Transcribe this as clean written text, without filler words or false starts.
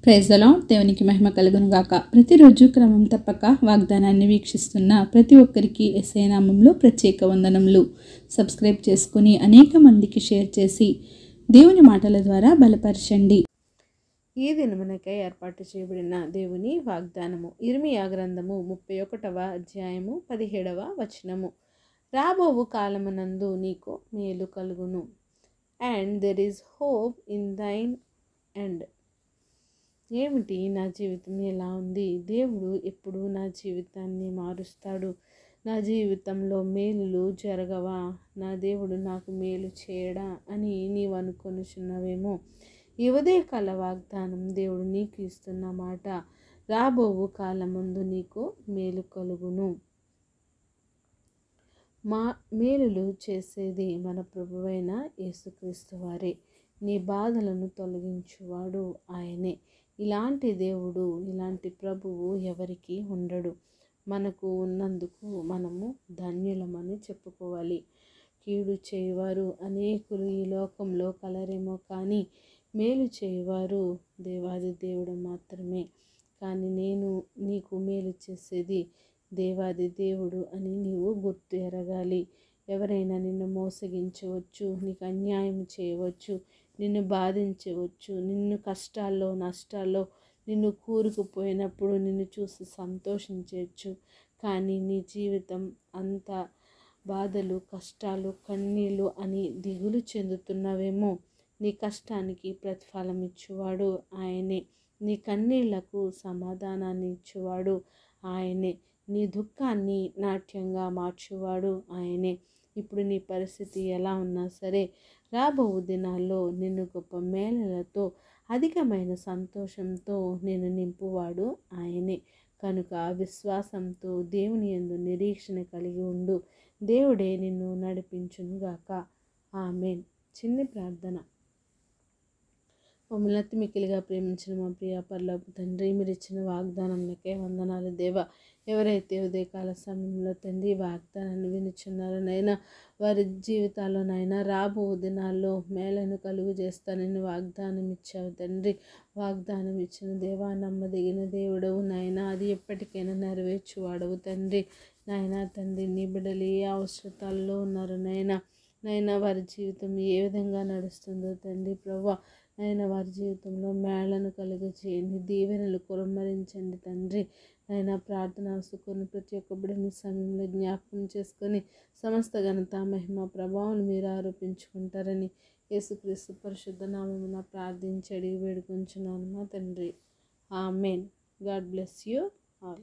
Praise the lord. దేవునికి మహిమ కలుగును గాక. ప్రతిరోజు క్రమం తప్పక వాగ్దానాన్ని వీక్షిస్తున్న ప్రతి ఒక్కరికి యేసయ్య నామములో ప్రత్యేక వందనములు. సబ్స్క్రైబ్ చేసుకుని అనేక మందికి షేర్ చేసి దేవుని మాటల ద్వారా బలపరచండి. ఈ దినమునకై ఏర్పాటు చేయబడిన దేవుని వాగ్దానము ఇర్మియా గ్రంథము 31వ అధ్యాయము 17వ వచనము. రాబోవు కాలమునందు నీకు మేలు కలుగును, and there is hope in thine end. ఏమిటి, నా జీవితం ఎలా ఉంది? దేవుడు ఎప్పుడు నా జీవితాన్ని మారుస్తాడు. నా జీవితంలో మేలులు జరగవా? నా దేవుడు నాకు మేలు చేయడా అని నీవు అనుకొనుచున్నావేమో. ఈ ఉదయకాల వాగ్దానం దేవుడు నీకు ఇస్తున్న మాట, రాబోవు కాలమందు నీకు మేలు కలుగును. మేలులు చేసేది మన ప్రభువైన యేసుక్రీస్తు వారే. నీ బాధలను తొలగించువాడు ఆయనే. ఇలాంటి దేవుడు, ఇలాంటి ప్రభువు ఎవరికి ఉండడు. మనకు ఉన్నందుకు మనము ధన్యులమని చెప్పుకోవాలి. కీడు చేయువారు అనేకులు ఈ లోకంలో కలరేమో కానీ మేలు చేయువారు దేవాది దేవుడు మాత్రమే. కానీ నేను నీకు మేలు చేసేది దేవాది దేవుడు అని నీవు గుర్తు ఎరగాలి. ఎవరైనా నిన్ను మోసగించవచ్చు, నీకు అన్యాయం చేయవచ్చు, నిన్ను బాధించవచ్చు, నిన్ను కష్టాల్లో నష్టాల్లో నిన్ను కూరుకుపోయినప్పుడు నిన్ను చూసి సంతోషించవచ్చు. కానీ నీ జీవితం అంత బాధలు, కష్టాలు, కన్నీళ్ళు అని దిగులు చెందుతున్నావేమో. నీ కష్టానికి ప్రతిఫలం ఇచ్చేవాడు ఆయనే. నీ కన్నీళ్లకు సమాధానాన్ని ఇచ్చేవాడు ఆయనే. నీ దుఃఖాన్ని నాట్యంగా మార్చేవాడు ఆయనే. ఇప్పుడు నీ పరిస్థితి ఎలా ఉన్నా సరే, రాబో దినాల్లో నిన్ను గొప్ప మేళలతో అధికమైన సంతోషంతో నేను నింపువాడు ఆయనే. కనుక విశ్వాసంతో దేవుని యందు నిరీక్షణ కలిగి ఉండు. దేవుడే నిన్ను నడిపించునుగాక. ఆమేన్. చిన్ని ప్రార్థన. మమ్మల్ని అతి మిక్కిలిగా ప్రేమించిన మా ప్రియ పరలోకపు తండ్రి, మీరు ఇచ్చిన వాగ్దానంకే వందనాలు దేవా. ఎవరైతే ఉదయకాల సమయంలో తండ్రి వాగ్దానాన్ని వినుచున్నారో నైనా, వారి జీవితాల్లోనైనా రాబో దినాల్లో మేలను కలుగు చేస్తానని వాగ్దానం ఇచ్చావు తండ్రి. వాగ్దానం ఇచ్చిన దేవా, నమ్మదగిన దేవుడవు నాయనా. అది ఎప్పటికైనా నెరవేర్చువాడవు తండ్రి. నాయనా తండ్రి, నీ బిడ్డలు ఏ అవసరతల్లో ఉన్నారు నైనా వారి జీవితం ఏ విధంగా నడుస్తుందో తండ్రి ప్రభువా, నైనా వారి జీవితంలో మేళను కలుగ చేయండి, దీవెనలు కురమరించండి తండ్రి. నైనా ప్రార్థన అవసరం ప్రతి ఒక్క బిడ్డని సమయంలో జ్ఞాపకం చేసుకొని సమస్త ఘనత మహిమ ప్రభావం మీరు ఆరోపించుకుంటారని యేసుక్రీస్తు పరిశుద్ధ నామమున ప్రార్థించి అడిగి వేడుకొంచున్నాను మా తండ్రి. Amen. God bless you all.